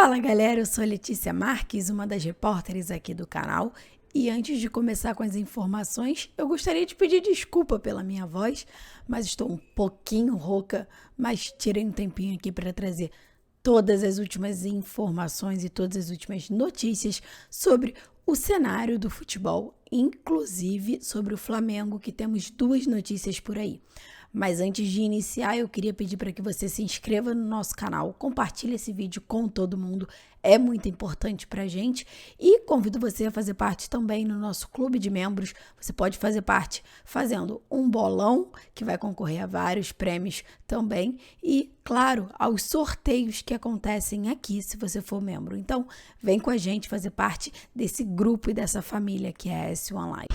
Fala galera, eu sou a Letícia Marques, uma das repórteres aqui do canal. E antes de começar com as informações, eu gostaria de pedir desculpa pela minha voz, mas estou um pouquinho rouca, mas tirei um tempinho aqui para trazer todas as últimas informações e todas as últimas notícias sobre o cenário do futebol, inclusive sobre o Flamengo, que temos duas notícias por aí. Mas antes de iniciar, eu queria pedir para que você se inscreva no nosso canal, compartilhe esse vídeo com todo mundo, é muito importante para a gente. E convido você a fazer parte também no nosso clube de membros. Você pode fazer parte fazendo um bolão, que vai concorrer a vários prêmios também. E, claro, aos sorteios que acontecem aqui, se você for membro. Então, vem com a gente fazer parte desse grupo e dessa família que é a S1 Live.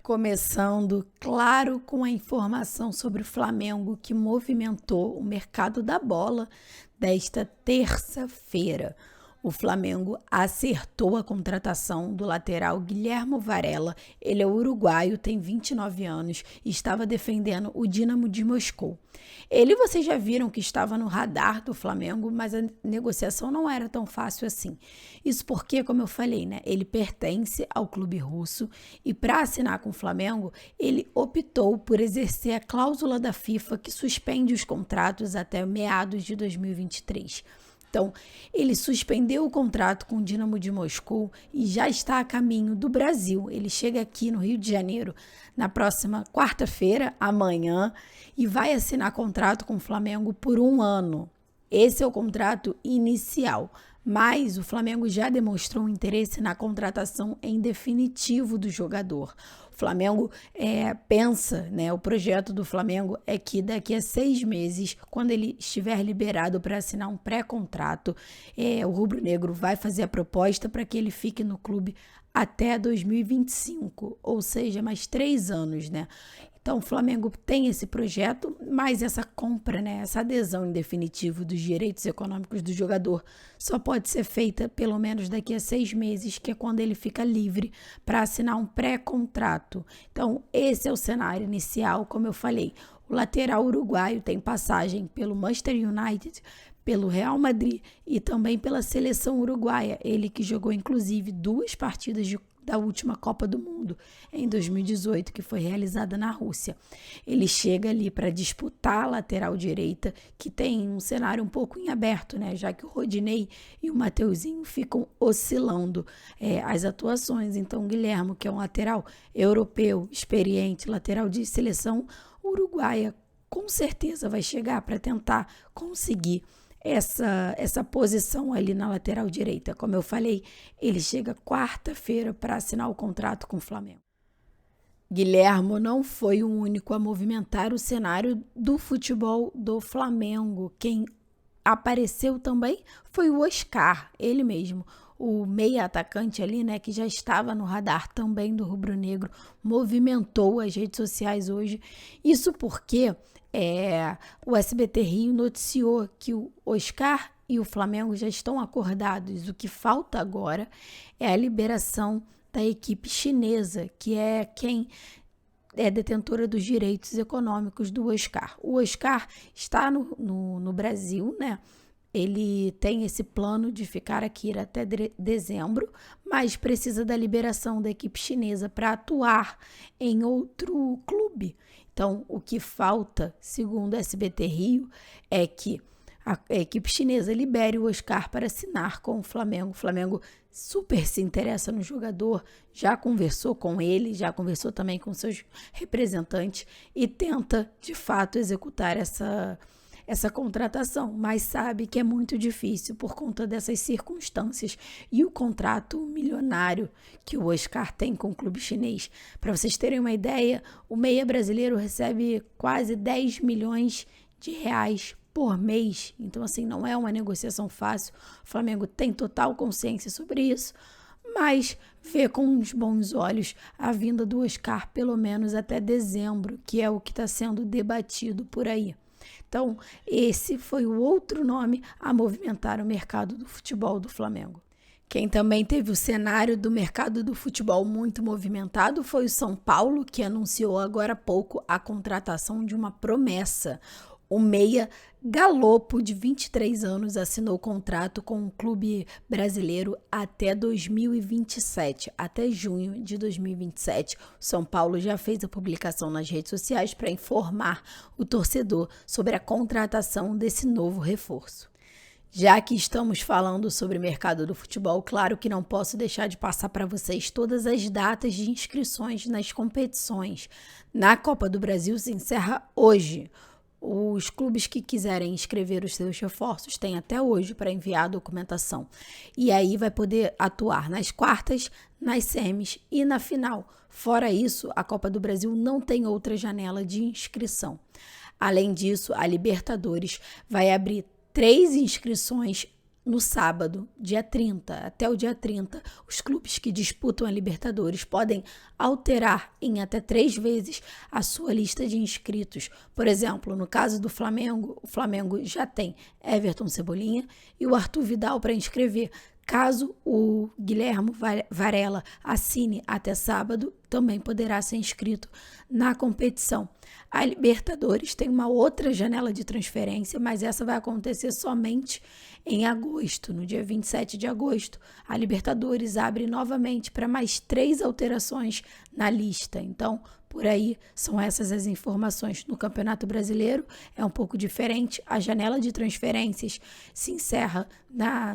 Começando, claro, com a informação sobre o Flamengo que movimentou o mercado da bola desta terça-feira. O Flamengo acertou a contratação do lateral Guilhermo Varela. Ele é uruguaio, tem 29 anos e estava defendendo o Dínamo de Moscou. Ele, vocês já viram que estava no radar do Flamengo, mas a negociação não era tão fácil assim. Isso porque, como eu falei, né, ele pertence ao clube russo e para assinar com o Flamengo, ele optou por exercer a cláusula da FIFA que suspende os contratos até meados de 2023. Então, ele suspendeu o contrato com o Dínamo de Moscou e já está a caminho do Brasil. Ele chega aqui no Rio de Janeiro na próxima quarta-feira, amanhã, e vai assinar contrato com o Flamengo por 1 ano. Esse é o contrato inicial, mas o Flamengo já demonstrou um interesse na contratação em definitivo do jogador. O Flamengo pensa, né? O projeto do Flamengo é que daqui a 6 meses, quando ele estiver liberado para assinar um pré-contrato, o rubro-negro vai fazer a proposta para que ele fique no clube até 2025, ou seja, mais 3 anos, né? Então, o Flamengo tem esse projeto, mas essa compra, né, essa adesão em definitivo dos direitos econômicos do jogador só pode ser feita pelo menos daqui a 6 meses, que é quando ele fica livre para assinar um pré-contrato. Então, esse é o cenário inicial, como eu falei. O lateral uruguaio tem passagem pelo Manchester United, pelo Real Madrid e também pela seleção uruguaia. Ele que jogou, inclusive, 2 partidas da última Copa do Mundo, em 2018, que foi realizada na Rússia. Ele chega ali para disputar a lateral direita, que tem um cenário um pouco em aberto, né? Já que o Rodinei e o Mateuzinho ficam oscilando as atuações. Então, o Guilhermo, que é um lateral europeu, experiente, lateral de seleção uruguaia, com certeza vai chegar para tentar conseguir essa posição ali na lateral direita. Como eu falei, ele chega quarta-feira para assinar o contrato com o Flamengo. Guilhermo não foi o único a movimentar o cenário do futebol do Flamengo. Quem apareceu também foi o Oscar, ele mesmo, o meia atacante ali, né, que já estava no radar também do rubro-negro, movimentou as redes sociais hoje. Isso porque o SBT Rio noticiou que o Oscar e o Flamengo já estão acordados. O que falta agora é a liberação da equipe chinesa, que é quem é detentora dos direitos econômicos do Oscar. O Oscar está no Brasil, né? Ele tem esse plano de ficar aqui até dezembro, mas precisa da liberação da equipe chinesa para atuar em outro clube. Então, o que falta, segundo a SBT Rio, é que a equipe chinesa libere o Oscar para assinar com o Flamengo. O Flamengo super se interessa no jogador, já conversou com ele, já conversou também com seus representantes e tenta, de fato, executar essa contratação, mas sabe que é muito difícil por conta dessas circunstâncias e o contrato milionário que o Oscar tem com o clube chinês. Para vocês terem uma ideia, o meia brasileiro recebe quase 10 milhões de reais por mês, então assim, não é uma negociação fácil. O Flamengo tem total consciência sobre isso, mas vê com uns bons olhos a vinda do Oscar pelo menos até dezembro, que é o que está sendo debatido por aí. Então, esse foi o outro nome a movimentar o mercado do futebol do Flamengo. Quem também teve o cenário do mercado do futebol muito movimentado foi o São Paulo, que anunciou agora há pouco a contratação de uma promessa. O meia Galopo, de 23 anos, assinou o contrato com o clube brasileiro até 2027, até junho de 2027. O São Paulo já fez a publicação nas redes sociais para informar o torcedor sobre a contratação desse novo reforço. Já que estamos falando sobre o mercado do futebol, claro que não posso deixar de passar para vocês todas as datas de inscrições nas competições. Na Copa do Brasil se encerra hoje. Os clubes que quiserem inscrever os seus reforços têm até hoje para enviar a documentação. E aí vai poder atuar nas quartas, nas semis e na final. Fora isso, a Copa do Brasil não tem outra janela de inscrição. Além disso, a Libertadores vai abrir 3 inscrições no sábado, dia 30. Até o dia 30, os clubes que disputam a Libertadores podem alterar em até 3 vezes a sua lista de inscritos. Por exemplo, no caso do Flamengo, o Flamengo já tem Everton Cebolinha e o Arthur Vidal para inscrever. Caso o Guilherme Varela assine até sábado, também poderá ser inscrito na competição. A Libertadores tem uma outra janela de transferência, mas essa vai acontecer somente em agosto. No dia 27 de agosto, a Libertadores abre novamente para mais 3 alterações na lista. Então, por aí são essas as informações. No Campeonato Brasileiro é um pouco diferente. A janela de transferências se encerra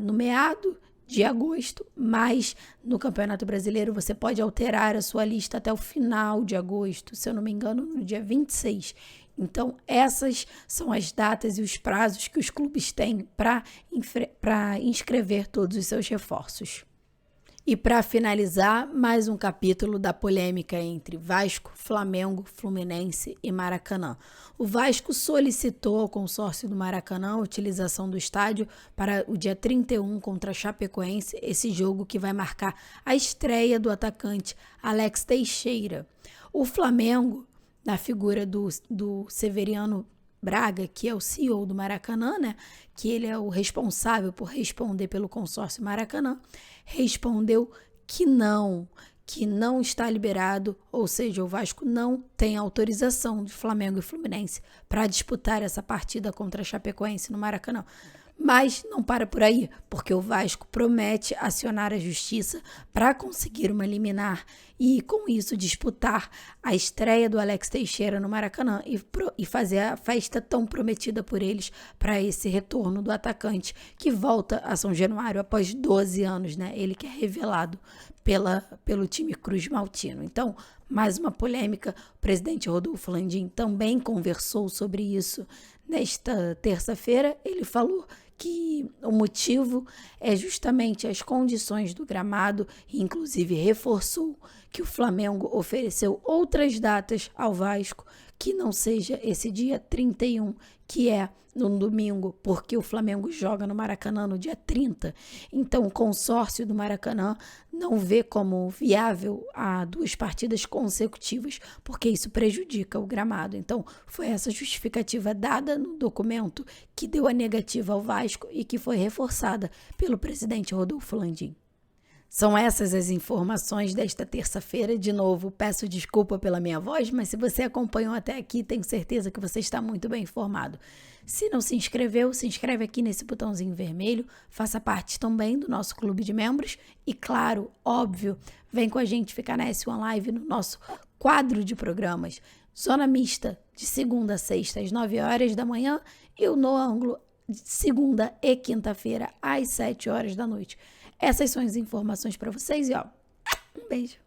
no meado de agosto, mas no Campeonato Brasileiro você pode alterar a sua lista até o final de agosto, se eu não me engano, no dia 26. Então, essas são as datas e os prazos que os clubes têm para inscrever todos os seus reforços. E para finalizar, mais um capítulo da polêmica entre Vasco, Flamengo, Fluminense e Maracanã. O Vasco solicitou ao consórcio do Maracanã a utilização do estádio para o dia 31 contra a Chapecoense, esse jogo que vai marcar a estreia do atacante Alex Teixeira. O Flamengo, na figura do Severiano Braga, que é o CEO do Maracanã, né? Que ele é o responsável por responder pelo consórcio Maracanã, respondeu que não está liberado, ou seja, o Vasco não tem autorização de Flamengo e Fluminense para disputar essa partida contra a Chapecoense no Maracanã. Mas não para por aí, porque o Vasco promete acionar a justiça para conseguir uma liminar e, com isso, disputar a estreia do Alex Teixeira no Maracanã e fazer a festa tão prometida por eles para esse retorno do atacante que volta a São Januário após 12 anos, né? Ele que é revelado pelo time Cruz Maltino. Então, mais uma polêmica. O presidente Rodolfo Landim também conversou sobre isso nesta terça-feira. Ele falou que o motivo é justamente as condições do gramado e, inclusive, reforçou que o Flamengo ofereceu outras datas ao Vasco que não seja esse dia 31, que é no domingo, porque o Flamengo joga no Maracanã no dia 30. Então, o consórcio do Maracanã não vê como viável a 2 partidas consecutivas, porque isso prejudica o gramado. Então, foi essa justificativa dada no documento que deu a negativa ao Vasco e que foi reforçada pelo presidente Rodolfo Landim. São essas as informações desta terça-feira. De novo, peço desculpa pela minha voz, mas se você acompanhou até aqui, tenho certeza que você está muito bem informado. Se não se inscreveu, se inscreve aqui nesse botãozinho vermelho, faça parte também do nosso clube de membros e, claro, óbvio, vem com a gente ficar na S1 Live no nosso quadro de programas. Zona Mista, de segunda a sexta, às 9 horas da manhã e o No Ângulo, de segunda e quinta-feira, às 7 horas da noite. Essas são as informações para vocês e, ó, um beijo.